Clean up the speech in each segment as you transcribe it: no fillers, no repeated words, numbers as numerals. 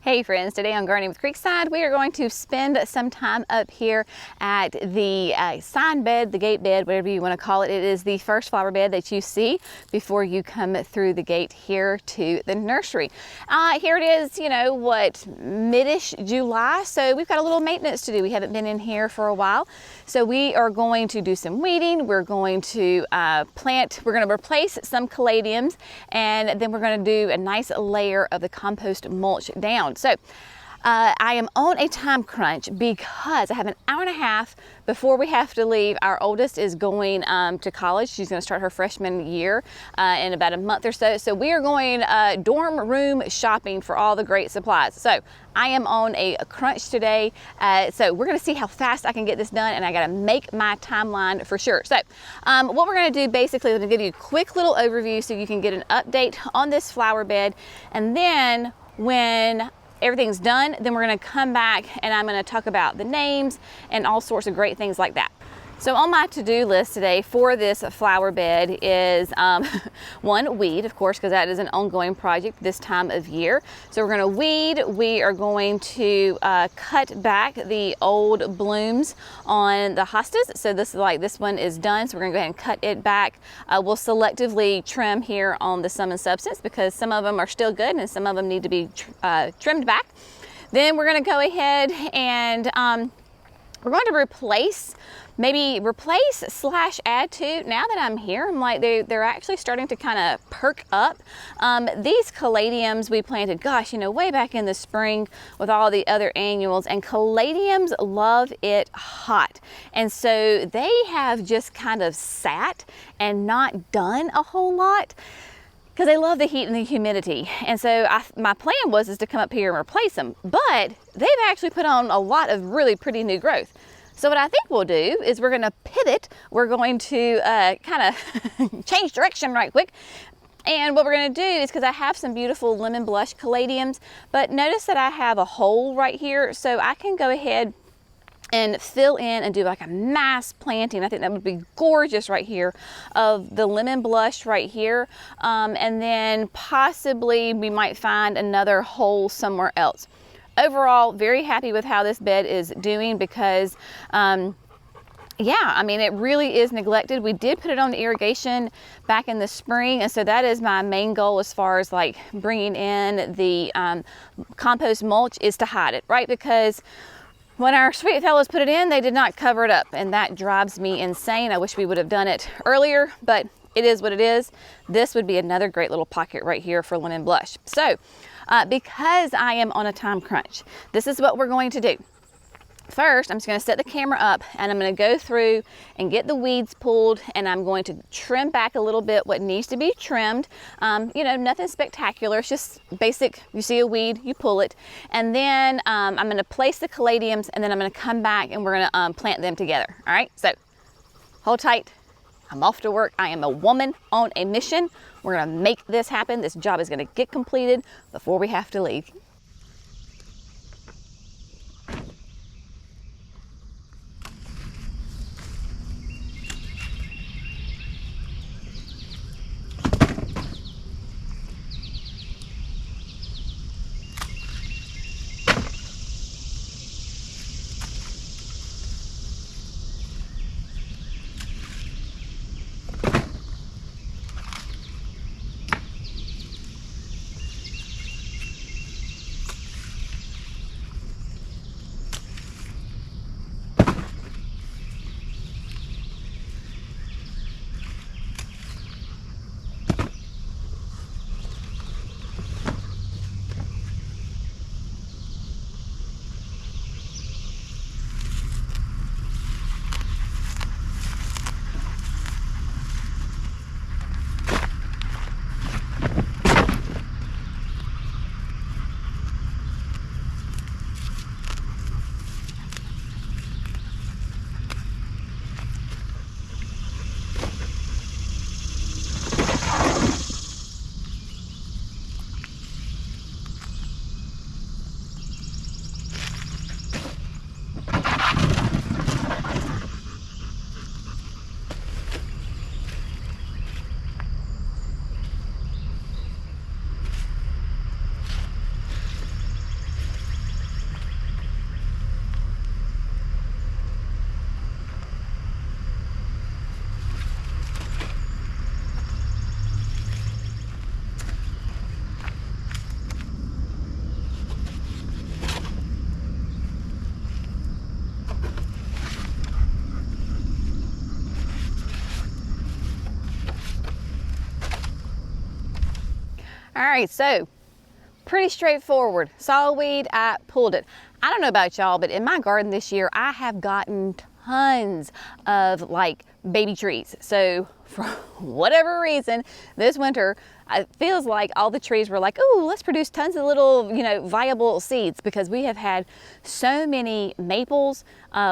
Hey friends, today on Gardening with Creekside, we are going to spend some time up here at the sign bed, the gate bed, whatever you want to call it. It is the first flower bed that you see before you come through the gate here to the nursery. Here it is, mid-ish July, so we've got a little maintenance to do. We haven't been in here for a while, so we are going to do some weeding. We're going to we're going to replace some caladiums, and then we're going to do a nice layer of the compost mulch down. So I am on a time crunch because I have an hour and a half before we have to leave. Our oldest is going to college. She's going to start her freshman year in about a month or so. So we are going dorm room shopping for all the great supplies. So I am on a crunch today. So we're going to see how fast I can get this done, and I got to make my timeline for sure. So what we're going to do basically is I'm going to give you a quick little overview so you can get an update on this flower bed, and then when everything's done, then we're going to come back and I'm going to talk about the names and all sorts of great things like that. So on my to-do list today for this flower bed is one, weed, of course, because that is an ongoing project this time of year. So we're going to weed. We are going to cut back the old blooms on the hostas. So this one is done. So we're going to go ahead and cut it back. We'll selectively trim here on the Sum and Substance because some of them are still good and some of them need to be trimmed back. Then we're going to go ahead and we're going to replace / add to. Now that I'm here, I'm like, they're actually starting to kind of perk up. These caladiums we planted, way back in the spring with all the other annuals, and caladiums love it hot. And so they have just kind of sat and not done a whole lot, because they love the heat and the humidity. And so my plan was to come up here and replace them, but they've actually put on a lot of really pretty new growth. So what I think we'll do is we're going to pivot. We're going to kind of change direction right quick. And what we're going to do is, because I have some beautiful lemon blush caladiums, but notice that I have a hole right here, so I can go ahead and fill in and do like a mass planting. I think that would be gorgeous right here of the lemon blush right here. And then possibly we might find another hole somewhere else. Overall, very happy with how this bed is doing because it really is neglected. We did put it on the irrigation back in the spring, and so that is my main goal as far as like bringing in the compost mulch, is to hide it, right? Because when our sweet fellows put it in, they did not cover it up, and that drives me insane. I wish we would have done it earlier, but it is what it is. This would be another great little pocket right here for lemon blush. So because I am on a time crunch, this is what we're going to do. First, I'm just going to set the camera up and I'm going to go through and get the weeds pulled, and I'm going to trim back a little bit what needs to be trimmed. Nothing spectacular. It's just basic. You see a weed, you pull it. And then I'm going to place the caladiums, and then I'm going to come back and we're going to plant them together. All right, so hold tight. I'm off to work. I am a woman on a mission. We're going to make this happen. This job is going to get completed before we have to leave. All right, so pretty straightforward. Saw a weed, I pulled it. I don't know about y'all, but in my garden this year, I have gotten tons of like baby trees. So for whatever reason, this winter, it feels like all the trees were like, oh, let's produce tons of little, viable seeds, because we have had so many maples.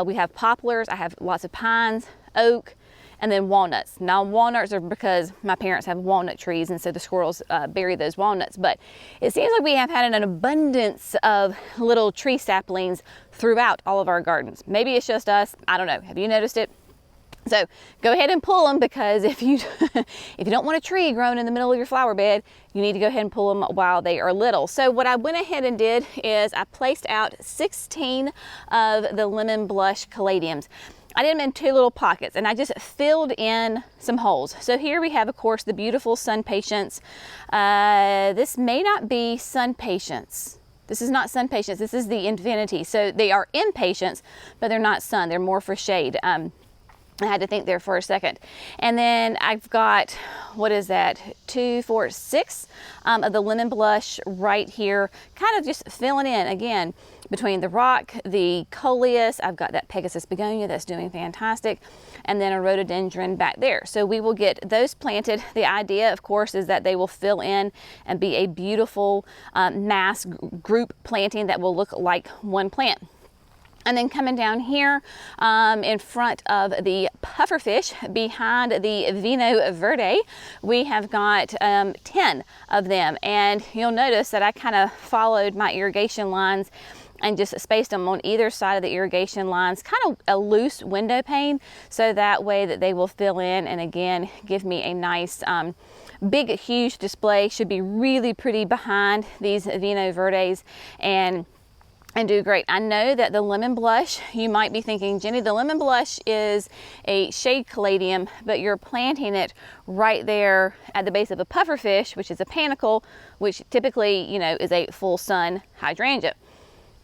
We have poplars. I have lots of pines, oak, and then walnuts. Now walnuts are because my parents have walnut trees, and so the squirrels bury those walnuts. But it seems like we have had an abundance of little tree saplings throughout all of our gardens. Maybe it's just us, I don't know. Have you noticed it? So go ahead and pull them, because if you if you don't want a tree growing in the middle of your flower bed, you need to go ahead and pull them while they are little. So what I went ahead and did is I placed out 16 of the lemon blush caladiums. I did them in 2 little pockets, and I just filled in some holes. So here we have, of course, the beautiful Sun Patience. This may not be Sun Patience. This is not Sun Patience. This is the Infinity. So they are Impatience, but they're not sun. They're more for shade. I had to think there for a second. And then I've got, what is that, 2, 4, 6 of the lemon blush right here, kind of just filling in again between the rock, the coleus. I've got that Pegasus begonia that's doing fantastic, and then a rhododendron back there. So we will get those planted. The idea, of course, is that they will fill in and be a beautiful mass group planting that will look like one plant. And then coming down here in front of the pufferfish behind the Vino Verde, we have got 10 of them. And you'll notice that I kind of followed my irrigation lines and just spaced them on either side of the irrigation lines, kind of a loose window pane, so that way that they will fill in and again give me a nice big huge display. Should be really pretty behind these Vino Verdes and do great. I know that the lemon blush, you might be thinking, Jenny, the lemon blush is a shade caladium, but you're planting it right there at the base of a pufferfish, which is a panicle, which typically, is a full sun hydrangea.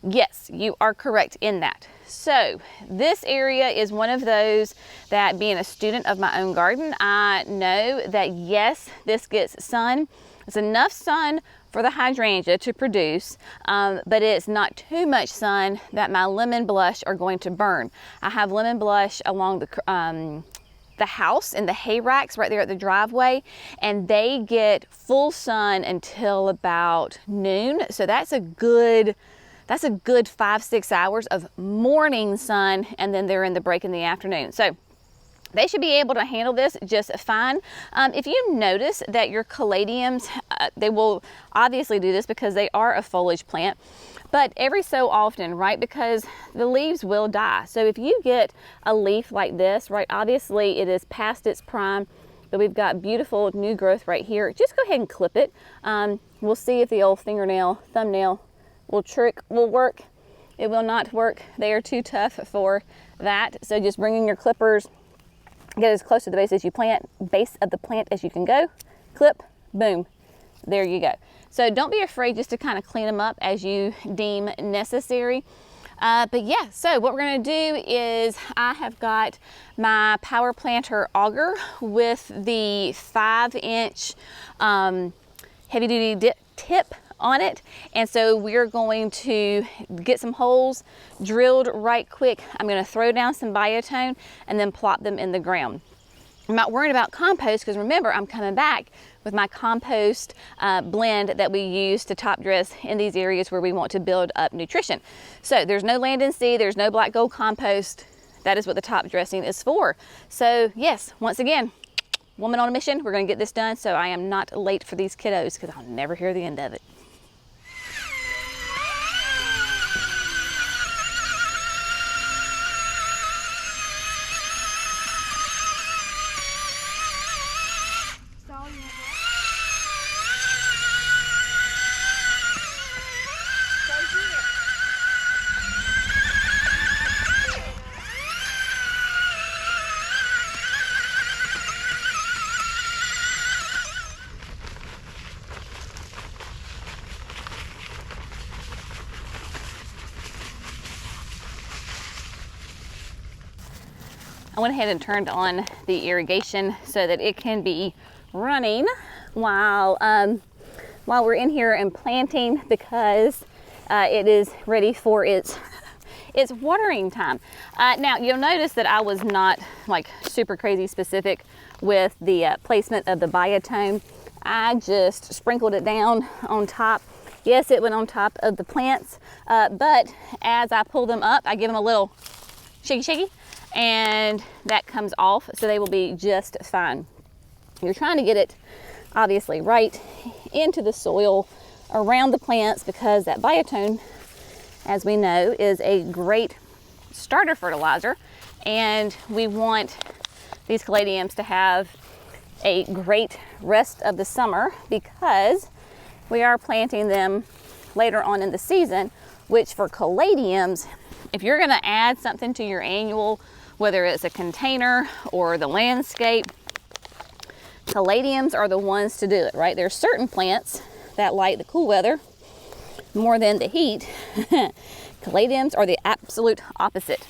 Yes, you are correct in that. So this area is one of those that, being a student of my own garden, I know that yes, this gets sun. It's enough sun for the hydrangea to produce, but it's not too much sun that my lemon blush are going to burn. I have lemon blush along the house in the hay racks right there at the driveway, and they get full sun until about noon. So that's a good 5-6 hours of morning sun, and then they're in the break in the afternoon. So they should be able to handle this just fine. If you notice that your caladiums, they will obviously do this because they are a foliage plant, but every so often, right, because the leaves will die. So if you get a leaf like this, right, obviously it is past its prime, but we've got beautiful new growth right here. Just go ahead and clip it. We'll see if the old thumbnail will work. It will not work. They are too tough for that. So just bringing your clippers, get as close to the base of the plant as you can go. Clip, boom, there you go. So don't be afraid just to kind of clean them up as you deem necessary. But yeah, so what we're gonna do is I have got my power planter auger with the 5-inch heavy duty tip on it, and so we're going to get some holes drilled right quick. I'm going to throw down some biotone and then plop them in the ground. I'm not worried about compost, because remember, I'm coming back with my compost blend that we use to top dress in these areas where we want to build up nutrition. So there's no land and sea, there's no black gold compost. That is what the top dressing is for. So yes, once again, woman on a mission. We're going to get this done so I am not late for these kiddos, because I'll never hear the end of it. I went ahead and turned on the irrigation so that it can be running while while we're in here and planting because it is ready for its watering time. Now you'll notice that I was not like super crazy specific with the placement of the biotone. I just sprinkled it down on top. Yes, it went on top of the plants, but as I pull them up, I give them a little shaky, and that comes off, so they will be just fine. You're trying to get it obviously right into the soil around the plants because that biotone, as we know, is a great starter fertilizer, and we want these caladiums to have a great rest of the summer because we are planting them later on in the season, which for caladiums, if you're going to add something to your annual, whether it's a container or the landscape, caladiums are the ones to do it, right? There's certain plants that like the cool weather more than the heat. Caladiums are the absolute opposite.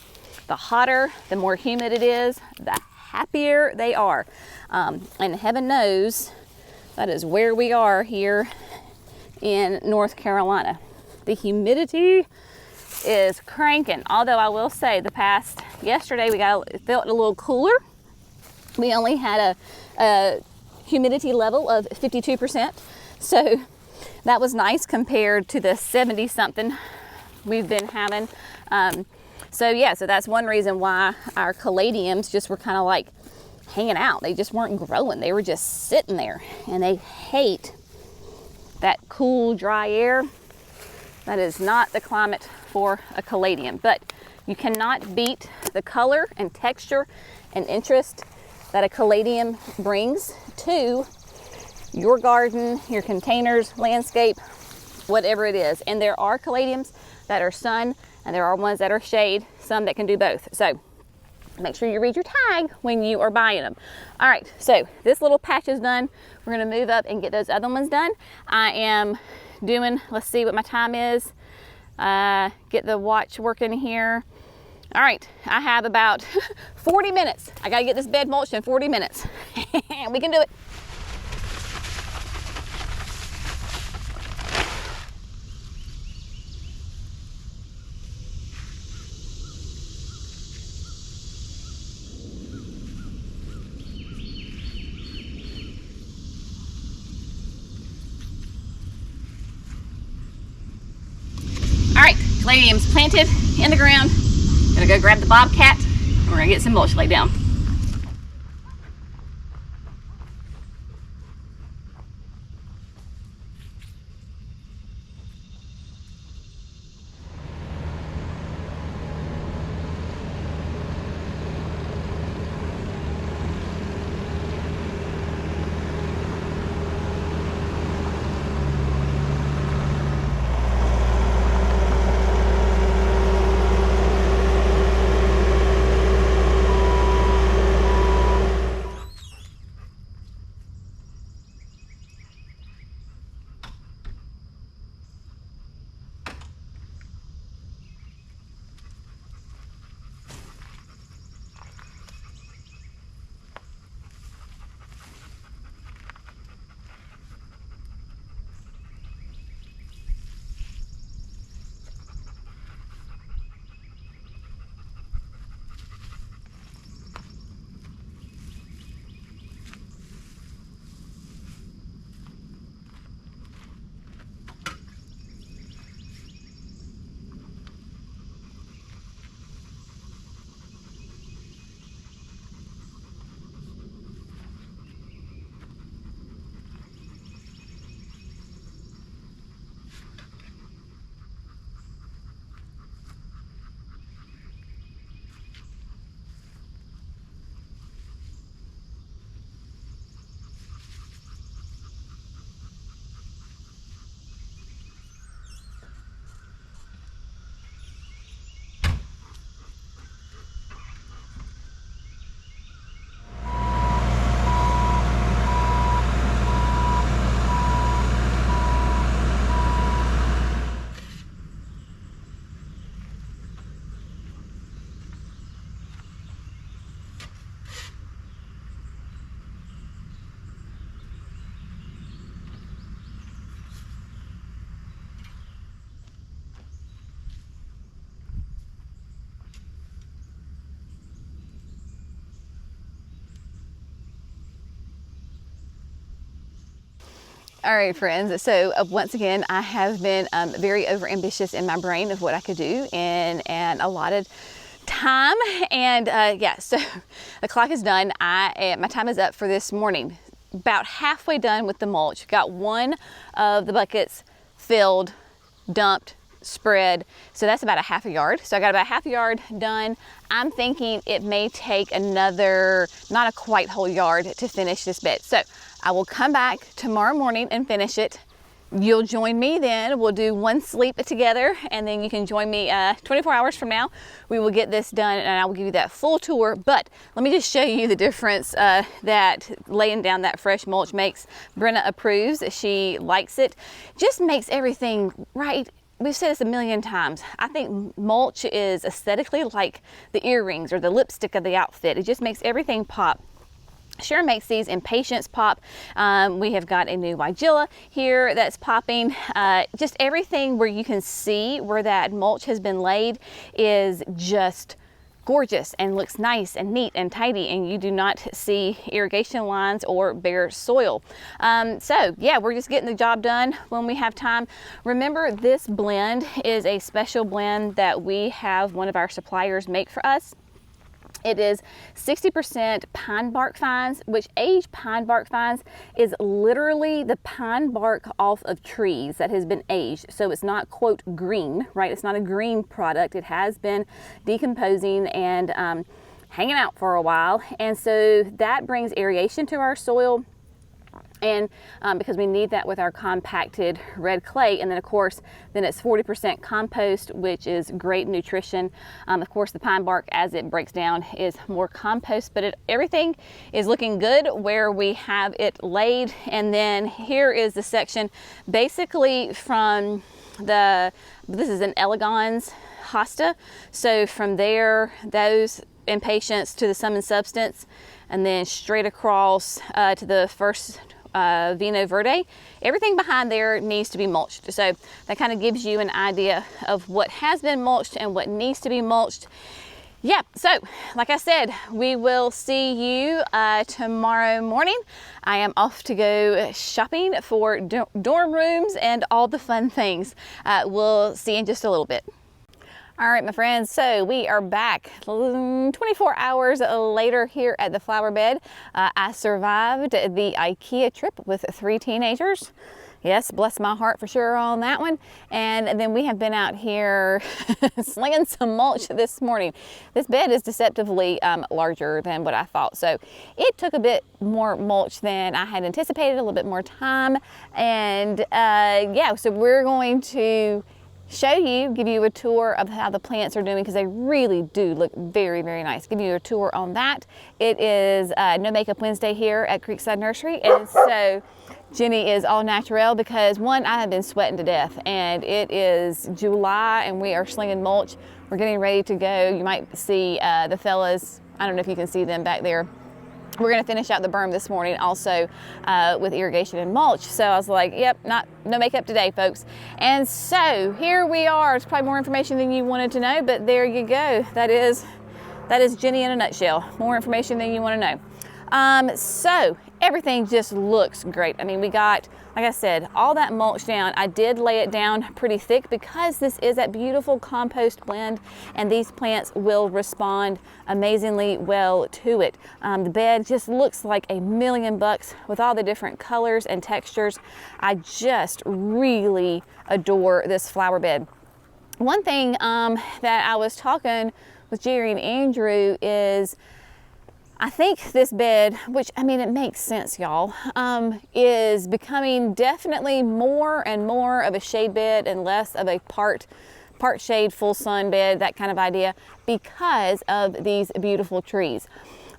The hotter, the more humid it is, the happier they are. And heaven knows that is where we are here in North Carolina. The humidity is cranking. Although I will say yesterday it felt a little cooler. We only had a humidity level of 52%. So that was nice compared to the 70 something we've been having. So that's one reason why our caladiums just were kind of like hanging out. They just weren't growing. They were just sitting there, and they hate that cool, dry air. That is not the climate for a caladium, but you cannot beat the color and texture and interest that a caladium brings to your garden, your containers, landscape, whatever it is. And there are caladiums that are sun, and there are ones that are shade, some that can do both. So make sure you read your tag when you are buying them. All right, so this little patch is done. We're gonna move up and get those other ones done. I am doing, let's see what my time is. Get the watch working here. All right, I have about 40 minutes. I gotta get this bed mulched in 40 minutes. We can do it. All right, caladiums planted in the ground. Gonna go grab the bobcat, and we're gonna get some mulch laid down. All right, friends. So once again, I have been very overambitious in my brain of what I could do in an allotted time. And yeah, so the clock is done. My time is up for this morning. About halfway done with the mulch. Got one of the buckets filled, dumped, spread. So that's about a half a yard. So I got about half a yard done. I'm thinking it may take another, not a quite whole yard to finish this bed. So I will come back tomorrow morning and finish it. You'll join me then. We'll do one sleep together, and then you can join me 24 hours from now. We will get this done, and I will give you that full tour. But let me just show you the difference that laying down that fresh mulch makes. Brenna approves. She likes it. Just makes everything right. We've said this a million times. I think mulch is aesthetically like the earrings or the lipstick of the outfit. It just makes everything pop. Sure makes these impatiens pop. We have got a new Weigela here that's popping. Just everything where you can see where that mulch has been laid is just gorgeous and looks nice and neat and tidy, and you do not see irrigation lines or bare soil. So yeah, we're just getting the job done when we have time. Remember, this blend is a special blend that we have one of our suppliers make for us. It is 60% pine bark fines, which aged pine bark fines is literally the pine bark off of trees that has been aged. So it's not, quote, green, right? It's not a green product. It has been decomposing and hanging out for a while. And so that brings aeration to our soil. And because we need that with our compacted red clay. And then of course, then it's 40% compost, which is great nutrition. Of course, the pine bark, as it breaks down, is more compost, but everything is looking good where we have it laid. And then here is the section basically from this is an Elegans hosta. So from there, those impatiens to the sum and substance, and then straight across to the first Vino Verde. Everything behind there needs to be mulched. So that kind of gives you an idea of what has been mulched and what needs to be mulched. Yeah, so like I said, we will see you tomorrow morning. I am off to go shopping for dorm rooms and all the fun things. We'll see you in just a little bit. All right, my friends, so we are back 24 hours later here at the flower bed. I survived the IKEA trip with 3 teenagers. Yes, bless my heart for sure on that one. And then we have been out here slinging some mulch this morning. This bed is deceptively larger than what I thought. So it took a bit more mulch than I had anticipated, a little bit more time. And yeah, so we're going to give you a tour of how the plants are doing, because they really do look very, very nice. Give you a tour on that. It is No Makeup Wednesday here at Creekside Nursery, and so Jenny is all natural because one, I have been sweating to death, and it is July and we are slinging mulch. We're getting ready to go. You might see the fellas, I don't know if you can see them back there. We're going to finish out the berm this morning also with irrigation and mulch. So I was like, yep, no makeup today, folks. And so here we are. It's probably more information than you wanted to know, but there you go. That is Jenny in a nutshell. More information than you want to know. So everything just looks great. I mean, we got, like I said, all that mulch down. I did lay it down pretty thick because this is that beautiful compost blend, and these plants will respond amazingly well to it. The bed just looks like $1,000,000 with all the different colors and textures. I just really adore this flower bed. One thing that I was talking with Jerry and Andrew is, I think this bed, which, I mean, it makes sense, y'all, is becoming definitely more and more of a shade bed and less of a part shade, full sun bed, that kind of idea, because of these beautiful trees.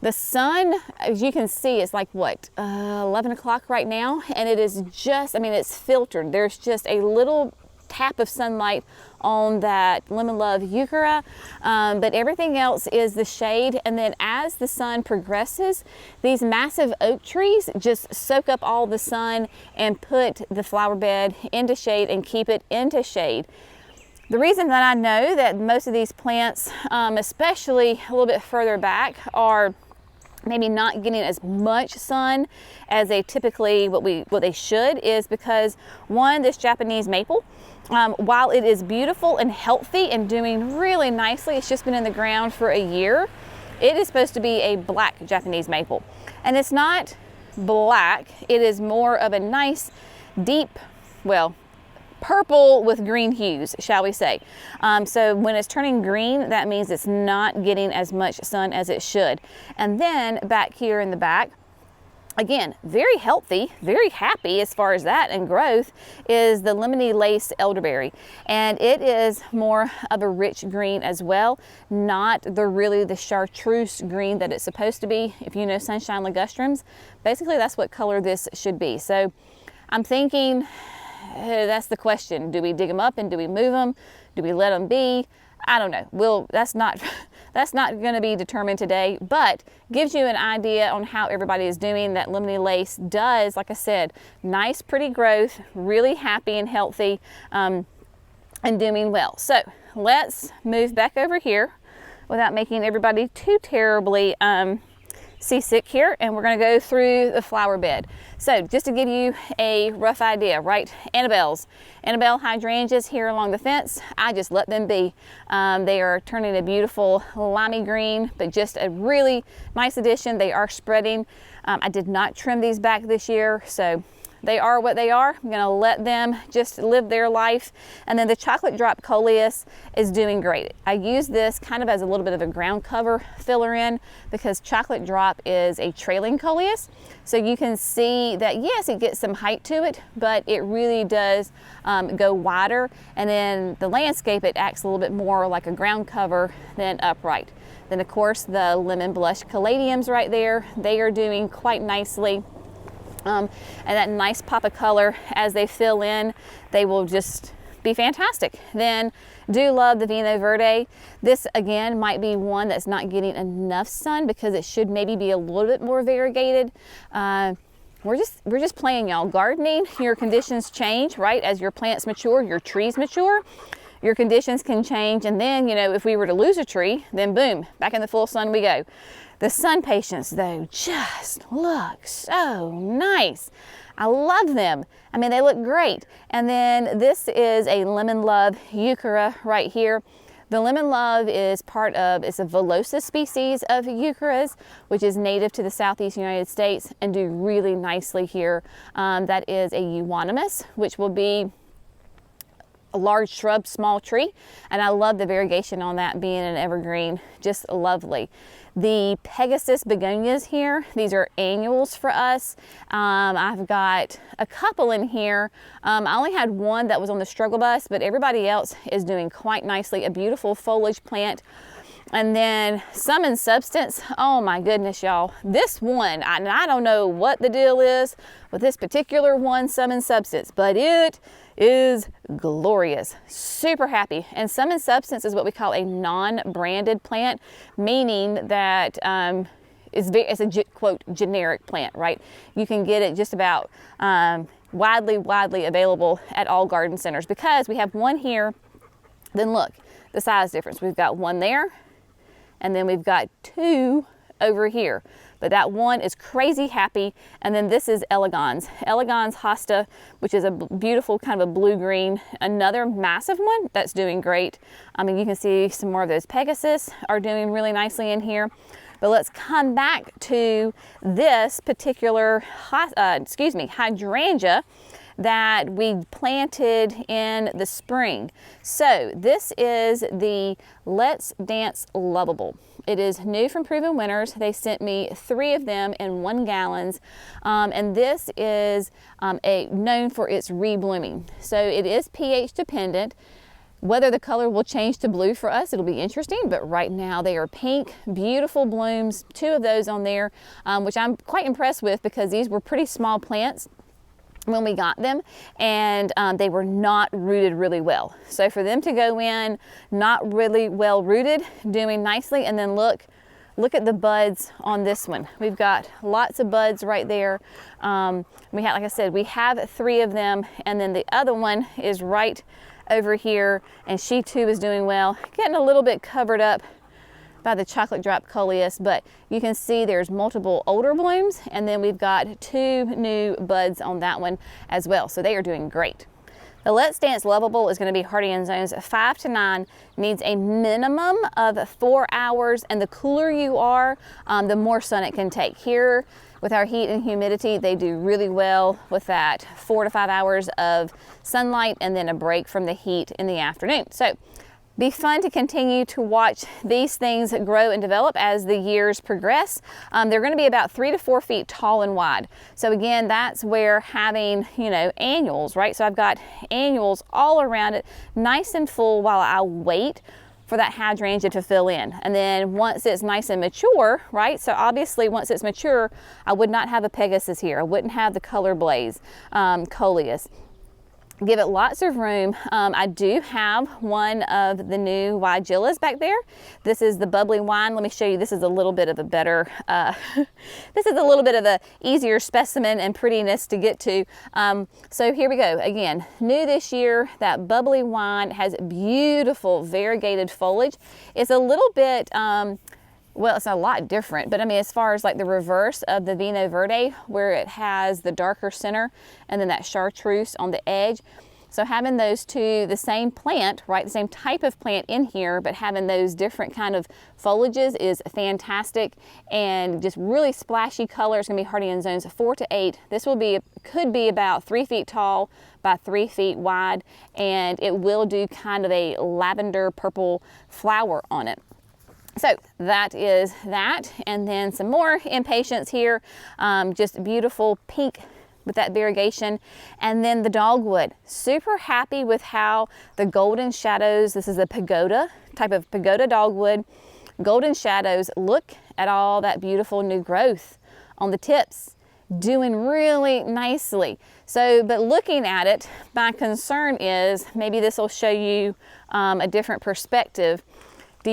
The sun, as you can see, is like what, 11 o'clock right now, and it is just, I mean, it's filtered. There's just a little tap of sunlight on that Lemon Love Euchera, but everything else is the shade. And then as the sun progresses, these massive oak trees just soak up all the sun and put the flower bed into shade and keep it into shade. The reason that I know that most of these plants, especially a little bit further back, are maybe not getting as much sun as they typically, what they should, is because one, this Japanese maple, while it is beautiful and healthy and doing really nicely, it's just been in the ground for a year. It is supposed to be a black Japanese maple, and it's not black. It is more of a nice deep, well, purple with green hues, shall we say. So when it's turning green, that means it's not getting as much sun as it should. And then back here in the back, again, very healthy, very happy as far as that and growth, is the lemony lace elderberry. And it is more of a rich green as well, not the chartreuse green that it's supposed to be. If you know sunshine ligustrums, basically that's what color this should be. So I'm thinking, that's the question. Do we dig them up and do we move them? Do we let them be? I don't know. That's not going to be determined today, but gives you an idea on how everybody is doing. That lemony lace does, like I said, nice, pretty growth, really happy and healthy, and doing well. So let's move back over here without making everybody too terribly seasick here, and we're going to go through the flower bed. So just to give you a rough idea, right? Annabelle hydrangeas here along the fence, I just let them be. They are turning a beautiful limey green, but just a really nice addition. They are spreading. I did not trim these back this year, so they are what they are. I'm gonna let them just live their life. And then the chocolate drop coleus is doing great. I use this kind of as a little bit of a ground cover filler in, because chocolate drop is a trailing coleus. So you can see that, yes, it gets some height to it, but it really does go wider. And then the landscape, it acts a little bit more like a ground cover than upright. Then of course the lemon blush caladiums right there, they are doing quite nicely. And that nice pop of color as they fill in, they will just be fantastic. Then do love the Vino Verde. This again might be one that's not getting enough sun because it should maybe be a little bit more variegated. We're just playing, y'all. Gardening, your conditions change, right? As your plants mature, your trees mature, your conditions can change. And then, you know, if we were to lose a tree, then boom, back in the full sun we go. The sun patients, though, just look so nice. I love them. I mean, they look great. And then this is a Lemon Love Euchera right here. The Lemon Love is it's a Velosa species of Eucheras, which is native to the southeast United States and do really nicely here. That is a euonymus, which will be a large shrub, small tree. And I love the variegation on that being an evergreen, just lovely. The Pegasus begonias here, these are annuals for us. I've got a couple in here. I only had one that was on the struggle bus, but everybody else is doing quite nicely. A beautiful foliage plant. And then Sum and Substance, oh my goodness, y'all. This one, I don't know what the deal is with this particular one, Sum and Substance, but it is glorious. Super happy. And Sum and Substance is what we call a non-branded plant, meaning that it's a quote generic plant, right? You can get it just about widely available at all garden centers, because we have one here. Then look, the size difference. We've got one there, and then we've got two over here. But that one is crazy happy. And then this is Elegans Hosta, which is a beautiful kind of a blue-green, another massive one that's doing great. I mean, you can see some more of those Pegasus are doing really nicely in here. But let's come back to this particular hydrangea that we planted in the spring. So this is the Let's Dance Lovable. It is new from Proven Winners. They sent me 3 of them in 1 gallons. And this is known for its reblooming. So it is pH dependent. Whether the color will change to blue for us, it'll be interesting, but right now they are pink, beautiful blooms, 2 of those on there, which I'm quite impressed with, because these were pretty small plants when we got them, and they were not rooted really well. So for them to go in not really well rooted, doing nicely. And then look at the buds on this one. We've got lots of buds right there. We have, like I said, we have 3 of them, and then the other one is right over here, and she too is doing well, getting a little bit covered up by the chocolate drop coleus, but you can see there's multiple older blooms, and then we've got 2 new buds on that one as well. So they are doing great. The Let's Dance Lovable is going to be hardy in zones 5 to 9, needs a minimum of 4 hours, and the cooler you are, the more sun it can take. Here, with our heat and humidity, they do really well with that 4 to 5 hours of sunlight and then a break from the heat in the afternoon. So be fun to continue to watch these things grow and develop as the years progress. They're going to be about 3 to 4 feet tall and wide. So again, that's where having, you know, annuals, right? So I've got annuals all around it, nice and full, while I wait for that hydrangea to fill in. And then once it's nice and mature, right? So obviously once it's mature, I would not have a Pegasus here. I wouldn't have the Color Blaze coleus. Give it lots of room. I do have one of the new Weigelas back there. This is the bubbly wine. Let me show you. This is a little bit of a better, this is a little bit of a easier specimen and prettiness to get to. So here we go. Again, new this year, that bubbly wine has beautiful variegated foliage. It's a little bit, well, it's a lot different, but I mean, as far as like the reverse of the Vino Verde, where it has the darker center and then that chartreuse on the edge. So having those two, the same plant, right, the same type of plant in here, but having those different kind of foliages is fantastic, and just really splashy color. It's gonna be hardy in zones 4 to 8. This will be, could be about 3 feet tall by 3 feet wide, and it will do kind of a lavender purple flower on it. So that is that, and then some more impatiens here, just beautiful pink with that variegation. And then the dogwood, super happy with how the golden shadows, this is a pagoda, type of pagoda dogwood, golden shadows. Look at all that beautiful new growth on the tips, doing really nicely. So, but looking at it, my concern is maybe this will show you a different perspective. Do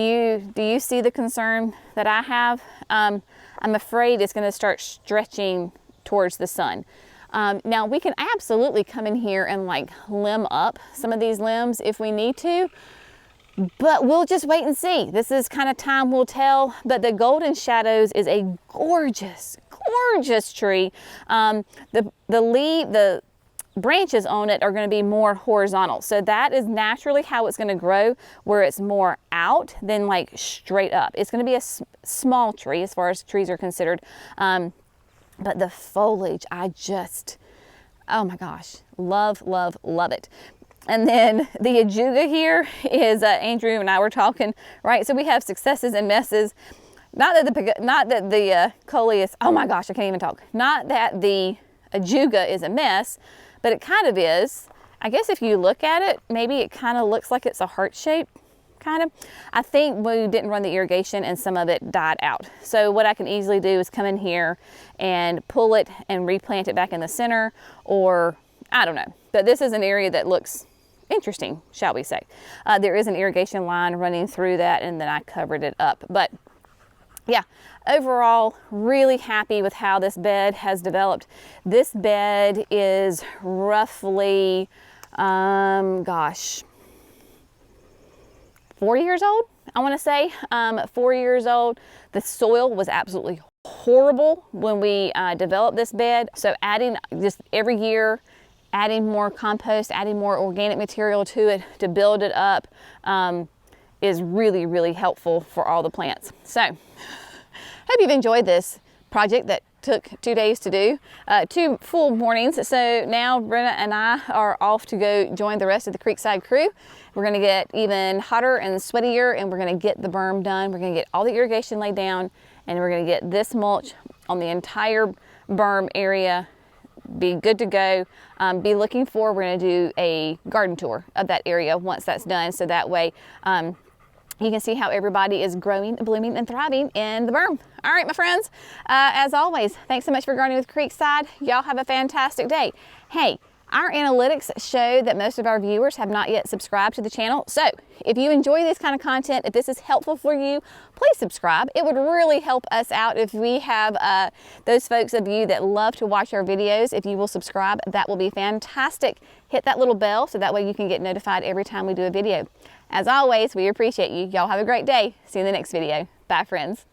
you see the concern that I have? I'm afraid it's going to start stretching towards the sun. Now we can absolutely come in here and like limb up some of these limbs if we need to, but we'll just wait and see. This is kind of time will tell, but the golden shadows is a gorgeous, gorgeous tree. The branches on it are going to be more horizontal. So that is naturally how it's going to grow, where it's more out than like straight up. It's going to be a small tree as far as trees are considered. But the foliage, I just, oh my gosh, love, love, love it. And then the ajuga here is, Andrew and I were talking, right? So we have successes and messes. Not that the coleus, oh my gosh, I can't even talk. Not that the ajuga is a mess, but it kind of is. I guess if you look at it, maybe it kind of looks like it's a heart shape, kind of. I think we didn't run the irrigation and some of it died out. So what I can easily do is come in here and pull it and replant it back in the center, or I don't know. But this is an area that looks interesting, shall we say. There is an irrigation line running through that, and then I covered it up. But yeah, overall, really happy with how this bed has developed. This bed is roughly, gosh, 4 years old, I want to say. 4 years old. The soil was absolutely horrible when we developed this bed. So adding just every year, adding more compost, adding more organic material to it to build it up is really, really helpful for all the plants. So hope you've enjoyed this project that took 2 days to do, 2 full mornings. So now Brenna and I are off to go join the rest of the Creekside crew. We're gonna get even hotter and sweatier, and we're gonna get the berm done. We're gonna get all the irrigation laid down, and we're gonna get this mulch on the entire berm area, be good to go. Be looking for, we're gonna do a garden tour of that area once that's done, so that way you can see how everybody is growing, blooming, and thriving in the berm. All right, my friends, as always, thanks so much for gardening with Creekside. Y'all have a fantastic day. Hey, our analytics show that most of our viewers have not yet subscribed to the channel. So if you enjoy this kind of content, if this is helpful for you, please subscribe. It would really help us out if we have those folks of you that love to watch our videos. If you will subscribe, that will be fantastic. Hit that little bell so that way you can get notified every time we do a video. As always, we appreciate you. Y'all have a great day. See you in the next video. Bye, friends.